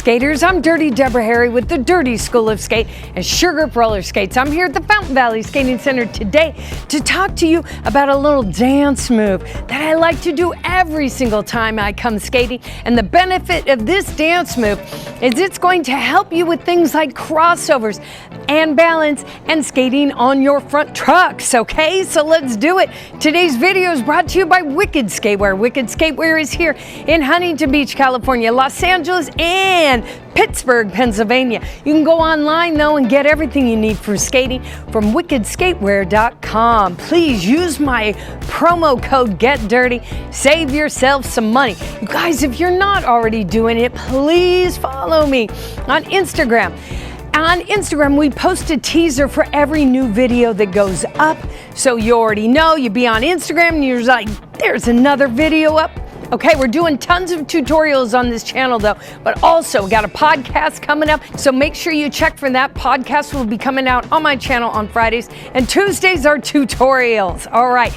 skaters, I'm Dirty Deborah Harry with the Dirty School of Skate and Sugar Roller Skates. I'm here at the Fountain Valley Skating Center today to talk to you about a little dance move that I like to do every single time I come skating. And the benefit of this dance move is it's going to help you with things like crossovers and balance and skating on your front trucks, okay? So let's do it. Today's video is brought to you by Wicked Skatewear. Wicked Skatewear is here in Huntington Beach, California, Los Angeles, and Pittsburgh, Pennsylvania. You can go online though and get everything you need for skating from wickedskatewear.com. Please use my promo code GETDIRTY. Save yourself some money. You guys, if you're not already doing it, please follow me on Instagram. On Instagram, we post a teaser for every new video that goes up. So you already know, you be on Instagram and you're like, there's another video up. Okay, we're doing tons of tutorials on this channel though, but also got a podcast coming up. So make sure you check for that. Podcast will be coming out on my channel on Fridays, and Tuesdays are tutorials. All right,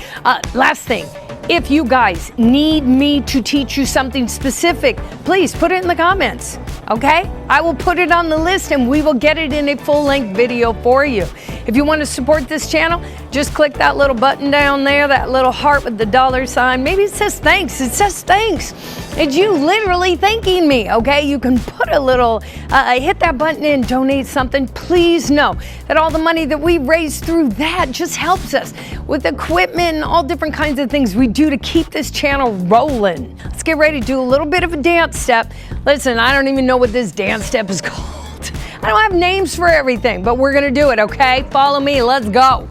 last thing. If you guys need me to teach you something specific, please put it in the comments, okay? I will put it on the list and we will get it in a full-length video for you. If you want to support this channel, just click that little button down there, that little heart with the dollar sign. Maybe it says thanks. It says thanks. It's you literally thanking me, okay? You can put a little, hit that button and donate something. Please know that all the money that we raise through that just helps us with equipment and all different kinds of things we do to keep this channel rolling. Let's get ready to do a little bit of a dance step. Listen, I don't even know what this dance step is called. I don't have names for everything, but we're gonna do it, okay? Follow me, let's go.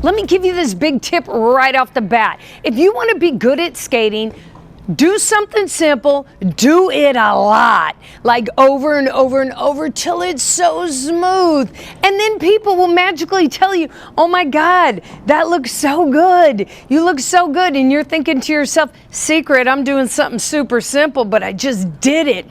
Let me give you this big tip right off the bat. If you wanna be good at skating, do something simple, do it a lot, like over and over and over till it's so smooth. And then people will magically tell you, oh my God, that looks so good. You look so good. And you're thinking to yourself, secret, I'm doing something super simple, but I just did it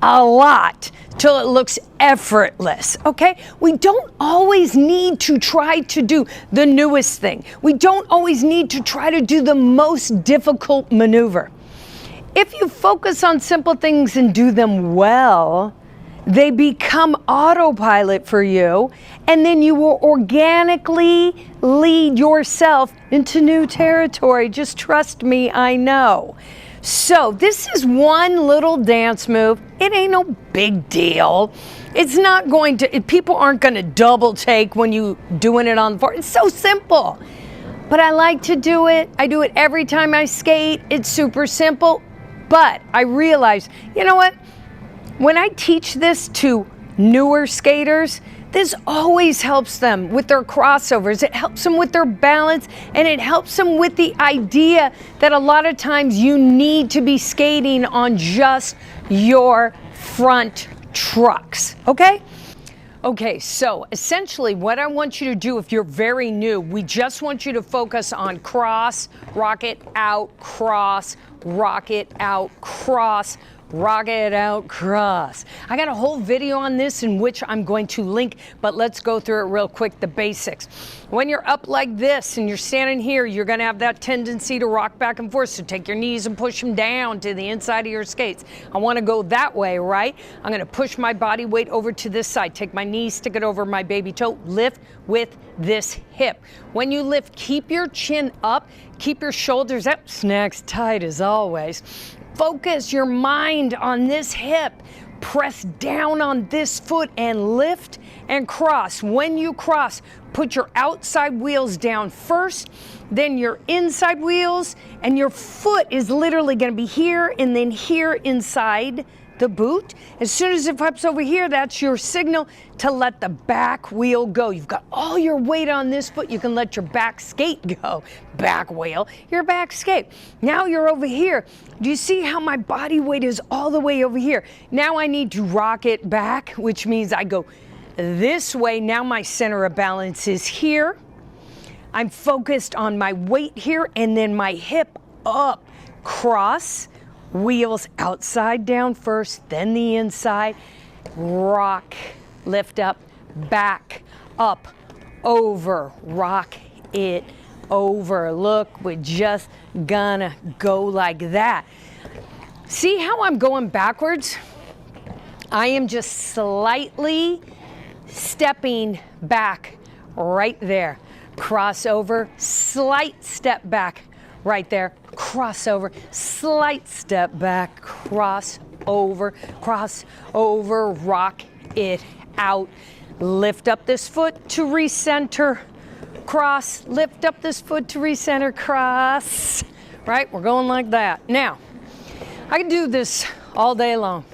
a lot till it looks effortless, okay? We don't always need to try to do the newest thing. We don't always need to try to do the most difficult maneuver. If you focus on simple things and do them well, they become autopilot for you, and then you will organically lead yourself into new territory. Just trust me, I know. So this is one little dance move. It ain't no big deal. It's not going to, people aren't going to double take when you doing it on the floor. It's so simple. But I like to do it. I do it every time I skate. It's super simple. But I realize, you know what? When I teach this to newer skaters, this always helps them with their crossovers. It helps them with their balance, and it helps them with the idea that a lot of times you need to be skating on just your front trucks, okay? Okay, so essentially what I want you to do if you're very new, we just want you to focus on cross, rocket out, cross, rocket out, cross, rocket out, cross. I got a whole video on this in which I'm going to link, but let's go through it real quick, the basics. When you're up like this and you're standing here, you're gonna have that tendency to rock back and forth, so take your knees and push them down to the inside of your skates. I wanna go that way, right? I'm gonna push my body weight over to this side, take my knees, stick it over my baby toe, lift with this hip. When you lift, keep your chin up, keep your shoulders up, snacks tight as always. Focus your mind on this hip. Press down on this foot and lift and cross. When you cross, put your outside wheels down first, then your inside wheels, and your foot is literally going to be here and then here inside the boot. As soon as it flips over here, that's your signal to let the back wheel go. You've got all your weight on this foot. You can let your back skate go. Back wheel, your back skate. Now you're over here. Do you see how my body weight is all the way over here? Now I need to rock it back, which means I go this way. Now my center of balance is here. I'm focused on my weight here, and then my hip up, cross, wheels outside down first, then the inside, rock, lift up, back, up, over, rock it over. Look, we're just gonna go like that. See how I'm going backwards? I am just slightly stepping back right there. Crossover, slight step back right there. Crossover, slight step back, crossover, rock it out. Lift up this foot to recenter, cross, lift up this foot to recenter, cross, right? We're going like that. Now, I can do this all day long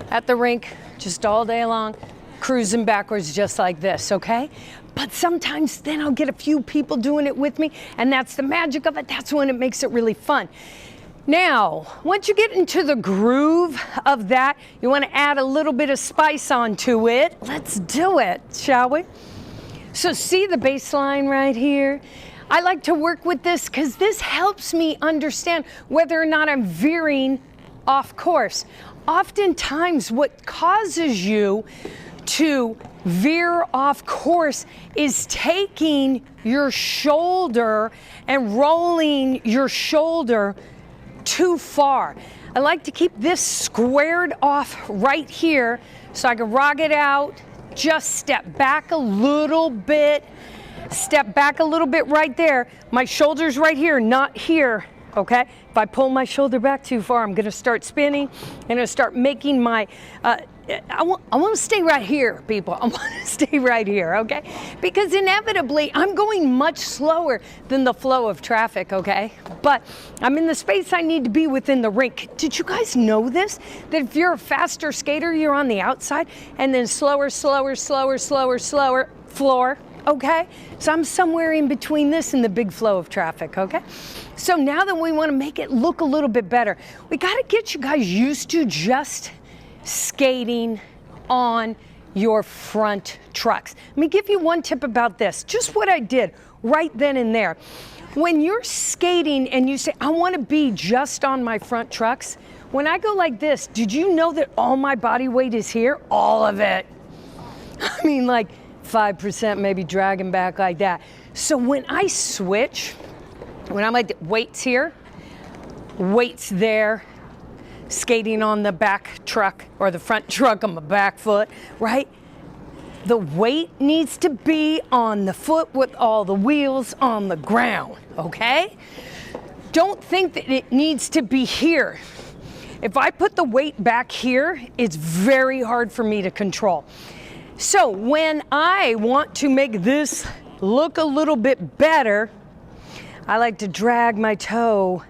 at the rink, just all day long, cruising backwards just like this, okay? But sometimes then I'll get a few people doing it with me, and that's the magic of it. That's when it makes it really fun. Now, once you get into the groove of that, you want to add a little bit of spice onto it. Let's do it, shall we? So see the baseline right here? I like to work with this because this helps me understand whether or not I'm veering off course. Oftentimes, what causes you to veer off course is taking your shoulder and rolling your shoulder too far. I like to keep this squared off right here so I can rock it out, just step back a little bit, step back a little bit right there. My shoulder's right here, not here, okay? If I pull my shoulder back too far, I'm gonna start spinning and I'll start making my, I want to stay right here, people. I want to stay right here, okay? Because inevitably, I'm going much slower than the flow of traffic, okay? But I'm in the space I need to be within the rink. Did you guys know this? That if you're a faster skater, you're on the outside, and then slower, floor, okay? So I'm somewhere in between this and the big flow of traffic, okay? So now that we want to make it look a little bit better, we got to get you guys used to just skating on your front trucks. Let me give you one tip about this, just what I did right then and there. When you're skating and you say, I want to be just on my front trucks, when I go like this, did you know that all my body weight is here? All of it. I mean, like 5% maybe dragging back like that. So when I switch, when I'm like, weights here, weights there, skating on the back truck or the front truck on my back foot, right? The weight needs to be on the foot with all the wheels on the ground, okay? Don't think that it needs to be here. If I put the weight back here, it's very hard for me to control. So when I want to make this look a little bit better, I like to drag my toe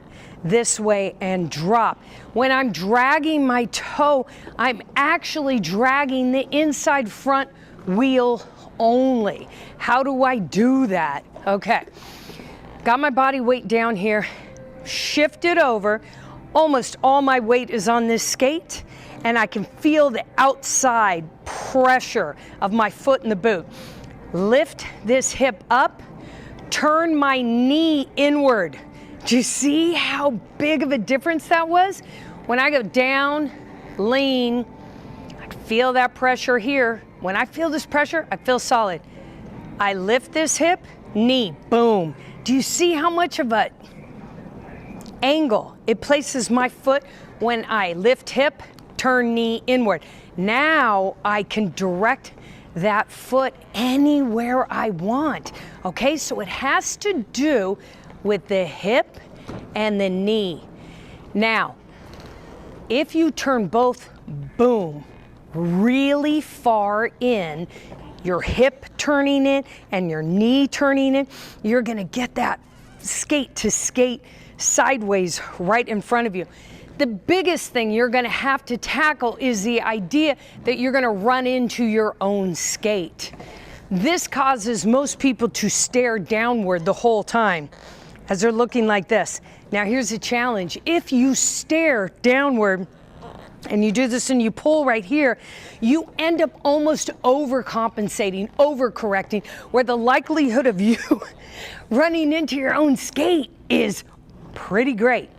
this way and drop. When I'm dragging my toe, I'm actually dragging the inside front wheel only. How do I do that? Okay, got my body weight down here, shift it over. Almost all my weight is on this skate, and I can feel the outside pressure of my foot in the boot. Lift this hip up, turn my knee inward. Do you see how big of a difference that was? When I go down, lean, I can feel that pressure here. When I feel this pressure, I feel solid. I lift this hip, knee, boom. Do you see how much of a angle it places my foot when I lift hip, turn knee inward? Now I can direct that foot anywhere I want. Okay, so it has to do with the hip and the knee. Now, if you turn both, boom, really far in, your hip turning in and your knee turning in, you're gonna get that skate to skate sideways right in front of you. The biggest thing you're gonna have to tackle is the idea that you're gonna run into your own skate. This causes most people to stare downward the whole time as they're looking like this. Now here's the challenge. If you stare downward and you do this and you pull right here, you end up almost overcompensating, overcorrecting, where the likelihood of you running into your own skate is pretty great.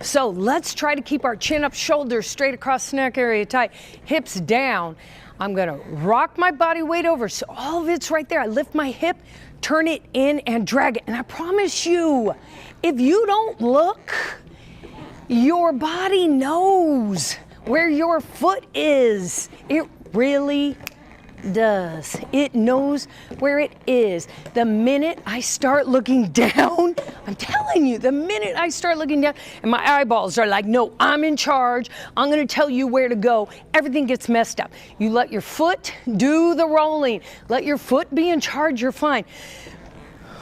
So let's try to keep our chin up, shoulders straight across the neck area tight, hips down. I'm gonna rock my body weight over so all of it's right there. I lift my hip, turn it in and drag it. And I promise you, if you don't look, your body knows where your foot is. It really does. It knows where it is. The minute I start looking down, I'm telling you, the minute I start looking down and my eyeballs are like, no, I'm in charge. I'm going to tell you where to go. Everything gets messed up. You let your foot do the rolling. Let your foot be in charge. You're fine.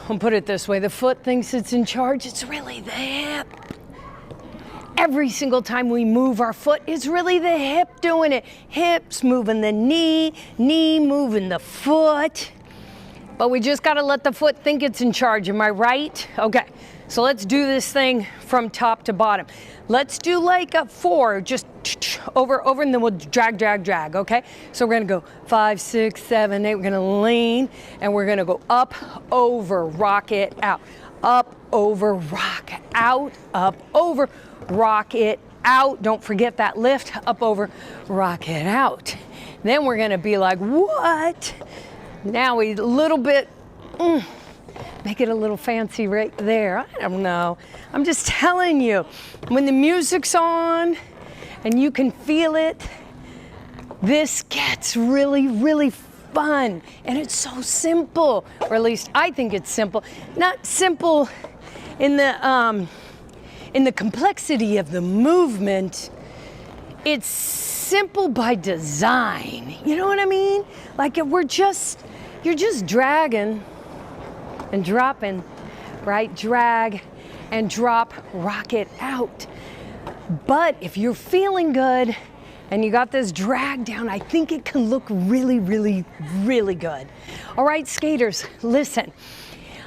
I'll put it this way. The foot thinks it's in charge. It's really the hip. Every single time we move our foot, it's really the hip doing it. Hips moving the knee, knee moving the foot. But we just got to let the foot think it's in charge. Am I right? Okay, so let's do this thing from top to bottom. Let's do like a 4, just over, and then we'll drag, okay? So we're gonna go 5, 6, 7, 8. We're gonna lean, and we're gonna go up, over, rock it out. Up, over, rock out, up, over, rock it out. Don't forget that lift, up, over, rock it out. Then we're gonna be like, what? Now we a little bit, make it a little fancy right there. I don't know. I'm just telling you, when the music's on and you can feel it, this gets really, really fun. And it's so simple, or at least I think it's simple. Not simple in the complexity of the movement. It's simple by design. You know what I mean? Like you're just dragging and dropping, right? Drag and drop, rock it out. But if you're feeling good and you got this drag down, I think it can look really, really, really good. All right, skaters, listen.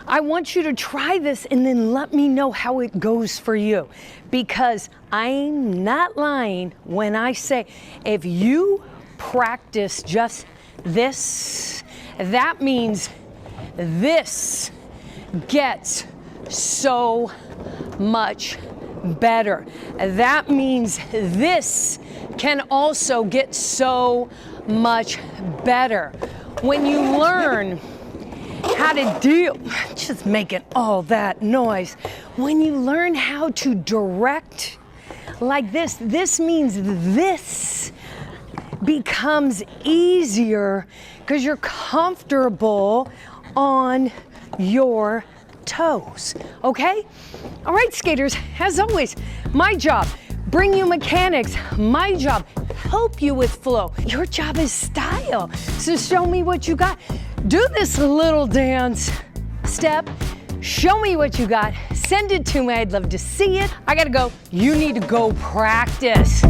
I want you to try this and then let me know how it goes for you, because I'm not lying when I say if you practice just this, that means this gets so much better. That means this can also get so much better. When you learn how to deal, just making all that noise. When you learn how to direct like this, this means this becomes easier because you're comfortable on your toes, okay? All right, skaters, as always, my job, bring you mechanics. My job, help you with flow. Your job is style, so show me what you got. Do this little dance step. Show me what you got. Send it to me. I'd love to see it. I gotta go. You need to go practice.